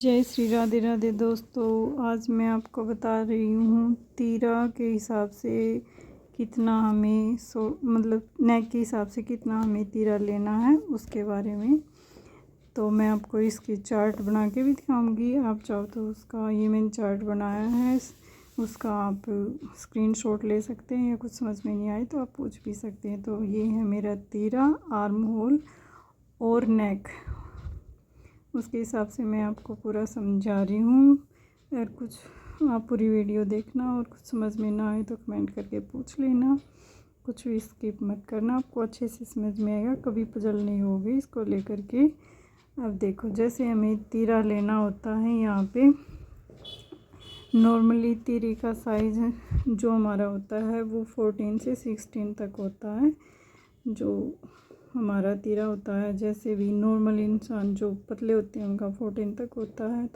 जय श्री राधे राधे दोस्तों। आज मैं आपको बता रही हूँ तीरा के हिसाब से कितना हमें मतलब नेक के हिसाब से कितना हमें तीरा लेना है उसके बारे में। तो मैं आपको इसकी चार्ट बना के भी दिखाऊंगी। आप चाहो तो उसका ये मैंने चार्ट बनाया है, उसका आप स्क्रीनशॉट ले सकते हैं, या कुछ समझ में नहीं आए तो आप पूछ भी सकते हैं। तो ये है मेरा तीरा, आर्म होल और नेक, उसके हिसाब से मैं आपको पूरा समझा रही हूँ। अगर कुछ आप पूरी वीडियो देखना और कुछ समझ में ना आए तो कमेंट करके पूछ लेना, कुछ भी स्किप मत करना, आपको अच्छे से समझ में आएगा, कभी पजल नहीं होगी इसको लेकर के। अब देखो, जैसे हमें तीरा लेना होता है, यहाँ पे नॉर्मली तीरे का साइज़ जो हमारा होता है वो 14 से 16 तक होता है। जो हमारा तीरा होता है, जैसे भी नॉर्मल इंसान जो पतले होते हैं उनका 14 तक होता है,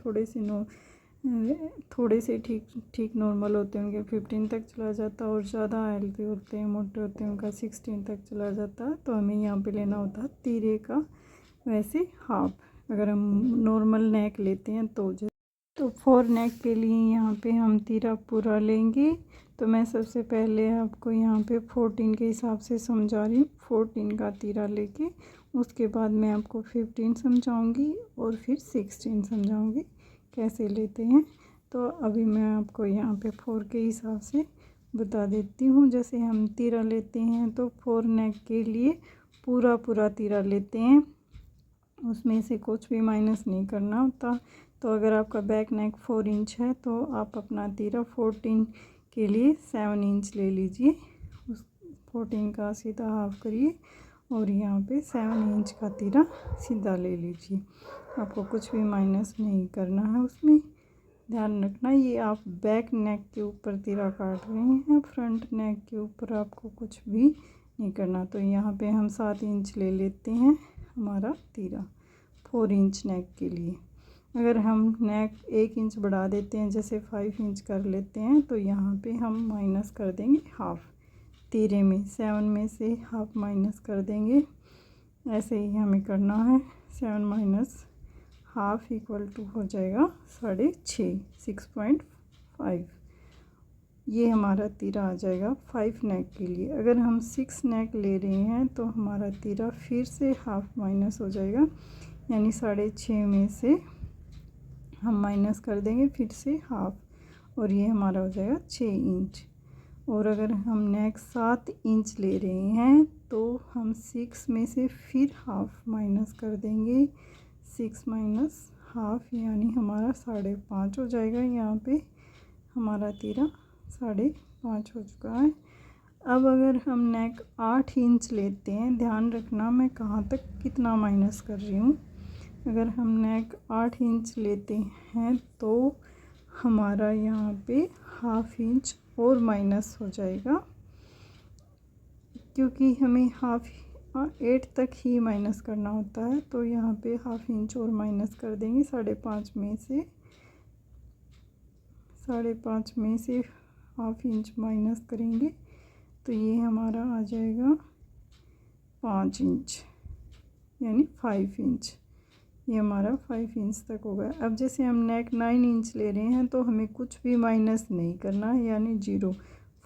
थोड़े से ठीक नॉर्मल होते हैं उनके 15 तक चला जाता है, और ज़्यादा हेल्दी होते हैं, मोटे होते हैं, उनका 16 तक चला जाता है। तो हमें यहाँ पे लेना होता है तीरे का वैसे हाफ, अगर हम नॉर्मल नेक लेते हैं तो 4 नेक के लिए यहाँ पे हम तीरा पूरा लेंगे। तो मैं सबसे पहले आपको यहाँ पे 14 के हिसाब से समझा रही हूँ। 14 का तीरा लेके उसके बाद मैं आपको 15 समझाऊंगी और फिर 16 समझाऊंगी कैसे लेते हैं। तो अभी मैं आपको यहाँ पे 4 के हिसाब से बता देती हूँ। जैसे हम तीरा लेते हैं तो 4 नेक के लिए पूरा तीरा लेते हैं, उसमें से कुछ भी माइनस नहीं करना होता। तो अगर आपका बैक नेक 4 इंच है तो आप अपना तीरा 14 के लिए 7 इंच ले लीजिए, उस 14 का सीधा हाफ करिए और यहाँ पे 7 इंच का तीरा सीधा ले लीजिए। आपको कुछ भी माइनस नहीं करना है, उसमें ध्यान रखना। ये आप बैक नेक के ऊपर तीरा काट रहे हैं, फ्रंट नेक के ऊपर आपको कुछ भी नहीं करना। तो यहाँ पे हम 7 इंच ले लेते हैं हमारा तीरा 4 इंच नेक के लिए। अगर हम नेक 1 इंच बढ़ा देते हैं, जैसे 5 इंच कर लेते हैं, तो यहाँ पे हम माइनस कर देंगे हाफ तीरे में, 7 में से हाफ माइनस कर देंगे। ऐसे ही हमें करना है, 7 माइनस हाफ इक्वल टू हो जाएगा 6.5, 6.5। ये हमारा तीरा आ जाएगा 5 नेक के लिए। अगर हम 6 नेक ले रहे हैं तो हमारा तीरा फिर से हाफ माइनस हो जाएगा, यानी 6.5 में से हम माइनस कर देंगे फिर से हाफ, और ये हमारा हो जाएगा 6 इंच। और अगर हम नेक 7 इंच ले रहे हैं तो हम 6 में से फिर हाफ माइनस कर देंगे, 6 माइनस हाफ यानी हमारा 5.5 हो जाएगा। यहाँ पे हमारा तीरा 5.5 हो चुका है। अब अगर हम नेक 8 इंच लेते हैं, ध्यान रखना मैं कहाँ तक कितना माइनस कर रही हूँ। अगर हम नेक 8 इंच लेते हैं तो हमारा यहाँ पे हाफ इंच और माइनस हो जाएगा, क्योंकि हमें हाफ 8 तक ही माइनस करना होता है। तो यहाँ पे हाफ इंच और माइनस कर देंगे, 5.5 में से हाफ इंच माइनस करेंगे तो ये हमारा आ जाएगा 5 इंच, यानी 5 इंच। ये हमारा 5 इंच तक होगा। अब जैसे हम नेक 9 इंच ले रहे हैं तो हमें कुछ भी माइनस नहीं करना है, यानी 0,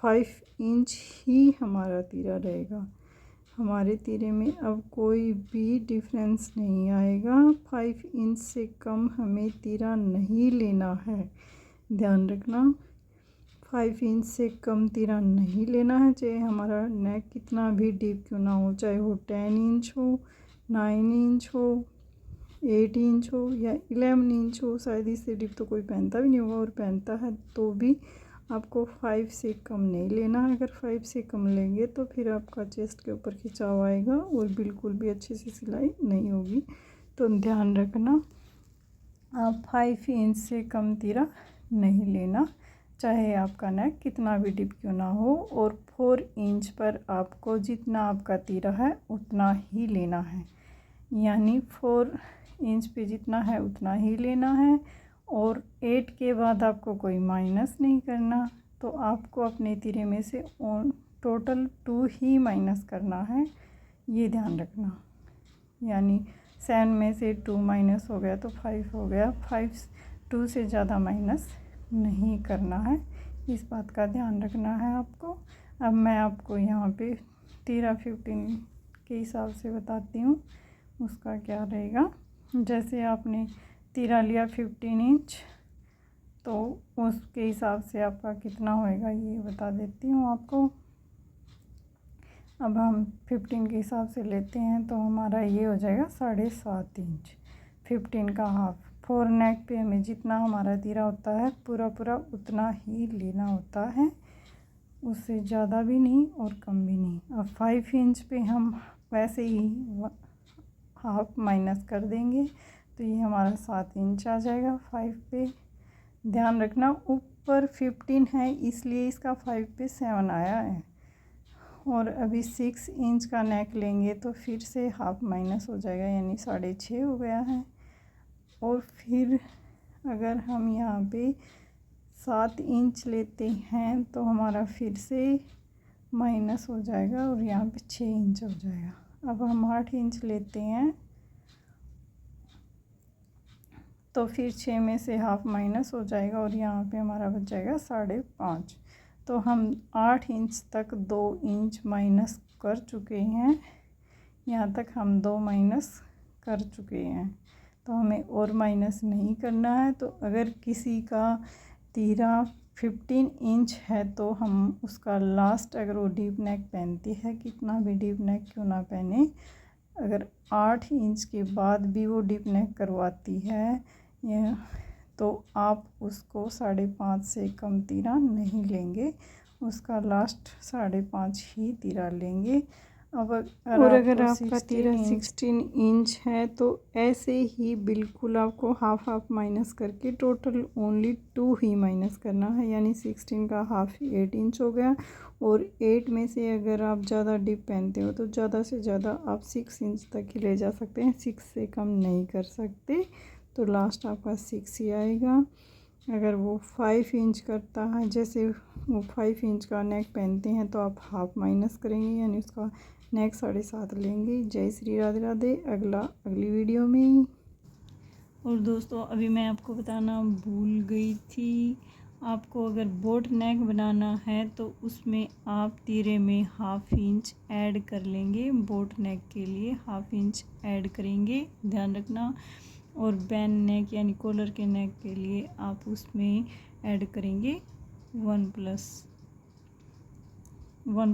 5 इंच ही हमारा तीरा रहेगा। हमारे तीरे में अब कोई भी डिफरेंस नहीं आएगा। 5 इंच से कम हमें तीरा नहीं लेना है, ध्यान रखना। 5 इंच से कम तीरा नहीं लेना है, चाहे हमारा नेक कितना भी डीप क्यों ना हो, चाहे वो 10 इंच हो, 9 इंच हो, 8 इंच हो या 11 इंच हो। शायद इससे डीप तो कोई पहनता भी नहीं होगा, और पहनता है तो भी आपको 5 से कम नहीं लेना है। अगर 5 से कम लेंगे तो फिर आपका चेस्ट के ऊपर खिंचाव आएगा और बिल्कुल भी अच्छे से सिलाई नहीं होगी। तो ध्यान रखना, आप 5 इंच से कम तीरा नहीं लेना, चाहे आपका नेक कितना भी डीप क्यों ना हो। और 4 इंच पर आपको जितना आपका तीरा है उतना ही लेना है, यानी 4 इंच पे जितना है उतना ही लेना है। और 8 के बाद आपको कोई माइनस नहीं करना, तो आपको अपने तीरे में से टोटल 2 ही माइनस करना है, ये ध्यान रखना। यानी 7 में से 2 माइनस हो गया तो 5 हो गया। 5 2 से ज़्यादा माइनस नहीं करना है, इस बात का ध्यान रखना है आपको। अब मैं आपको यहाँ पे तीरा 15 के हिसाब से बताती हूँ उसका क्या रहेगा। जैसे आपने तीरा लिया 15 इंच, तो उसके हिसाब से आपका कितना होएगा ये बता देती हूँ आपको। अब हम 15 के हिसाब से लेते हैं तो हमारा ये हो जाएगा 7.5 इंच। 15 का हाफ। 4 नेक पे हमें जितना हमारा तीरा होता है पूरा पूरा उतना ही लेना होता है, उससे ज़्यादा भी नहीं और कम भी नहीं। अब 5 इंच पे हम वैसे ही हाफ माइनस कर देंगे तो ये हमारा 7 इंच आ जाएगा 5 पे। ध्यान रखना ऊपर 15 है इसलिए इसका 5 पे 7 आया है, और अभी 6 इंच का नेक लेंगे तो फिर से हाफ माइनस हो जाएगा, यानी 6.5 हो गया है। और फिर अगर हम यहाँ पे 7 इंच लेते हैं तो हमारा फिर से माइनस हो जाएगा और यहाँ पे 6 इंच हो जाएगा। अब हम 8 इंच लेते हैं तो फिर 6 में से हाफ माइनस हो जाएगा और यहाँ पे हमारा बच जाएगा 5.5। तो हम 8 इंच तक 2 इंच माइनस कर चुके हैं, यहाँ तक हम 2 माइनस कर चुके हैं, तो हमें और माइनस नहीं करना है। तो अगर किसी का तीरा 15 इंच है तो हम उसका लास्ट, अगर वो डीप नेक पहनती है, कितना भी डीप नेक क्यों ना पहने, अगर 8 इंच के बाद भी वो डीप नेक करवाती है या तो आप उसको 5.5 से कम तीरा नहीं लेंगे, उसका लास्ट 5.5 ही तीरा लेंगे। अब अगर आपका तीरा 16 इंच है तो ऐसे ही बिल्कुल आपको हाफ हाफ माइनस करके टोटल ओनली 2 ही माइनस करना है, यानी 16 का हाफ 8 इंच हो गया। और 8 में से अगर आप ज़्यादा डीप पहनते हो तो ज़्यादा से ज़्यादा आप 6 इंच तक ही ले जा सकते हैं, 6 से कम नहीं कर सकते, तो लास्ट आपका 6 ही आएगा। अगर वो 5 इंच करता है, जैसे वो 5 इंच का नेक पहनते हैं तो आप हाफ माइनस करेंगे, यानी उसका नेक 7.5 लेंगे। जय श्री राधे राधे। अगली वीडियो में। और दोस्तों अभी मैं आपको बताना भूल गई थी, आपको अगर बोट नेक बनाना है तो उसमें आप तीरे में हाफ इंच ऐड कर लेंगे, बोट नेक के लिए हाफ इंच ऐड करेंगे, ध्यान रखना। और बैन नेक यानी कॉलर के नेक के लिए आप उसमें ऐड करेंगे 1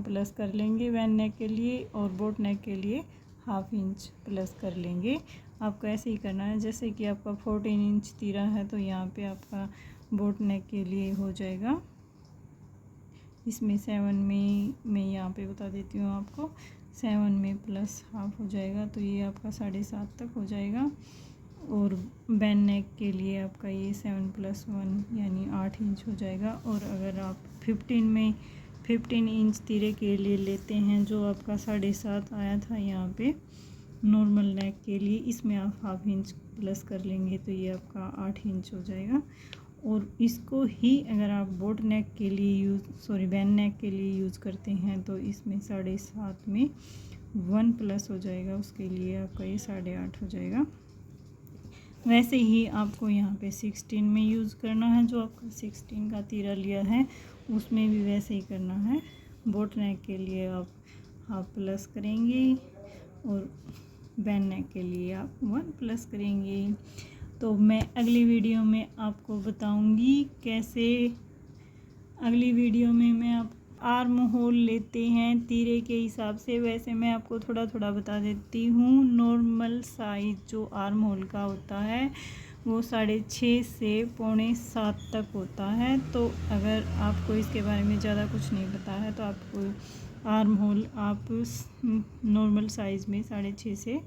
प्लस कर लेंगे बैन नेक के लिए, और बोट नेक के लिए हाफ इंच प्लस कर लेंगे। आपको ऐसे ही करना है, जैसे कि आपका 14 इंच तीरा है तो यहाँ पे आपका बोट नेक के लिए हो जाएगा, इसमें 7 में मैं यहाँ पे बता देती हूँ आपको, 7 में प्लस हाफ हो जाएगा तो ये आपका 7.5 तक हो जाएगा। और बैन नेक के लिए आपका ये 7 + 1 यानी 8 इंच हो जाएगा। और अगर आप 15 इंच तीरे के लिए लेते हैं, जो आपका 7.5 आया था यहाँ पे नॉर्मल नेक के लिए, इसमें आप हाफ इंच प्लस कर लेंगे तो ये आपका 8 इंच हो जाएगा। और इसको ही अगर आप बोट नेक के लिए बैन नेक के लिए यूज़ करते हैं तो इसमें 7.5 में 1 प्लस हो जाएगा, उसके लिए आपका ये 8.5 हो जाएगा। वैसे ही आपको यहाँ पे 16 में यूज़ करना है, जो आपका 16 का तीरा लिया है उसमें भी वैसे ही करना है। बोट नेक के लिए आप हाफ प्लस करेंगे और बैन नेक के लिए आप 1 प्लस करेंगे। तो मैं अगली वीडियो में आपको बताऊंगी कैसे, अगली वीडियो में मैं आप आर्म होल लेते हैं तीरे के हिसाब से, वैसे मैं आपको थोड़ा थोड़ा बता देती हूँ। नॉर्मल साइज़ जो आर्म होल का होता है वो 6.5 से 6.25 तक होता है। तो अगर आपको इसके बारे में ज़्यादा कुछ नहीं पता है तो आपको आर्म होल आप नॉर्मल साइज़ में 6.5 से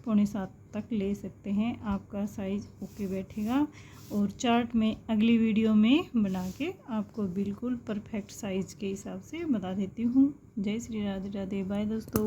6.25 तक ले सकते हैं, आपका साइज़ ओके बैठेगा। और चार्ट में अगली वीडियो में बना के आपको बिल्कुल परफेक्ट साइज़ के हिसाब से बता देती हूँ। जय श्री राधे राधे। बाय दोस्तों।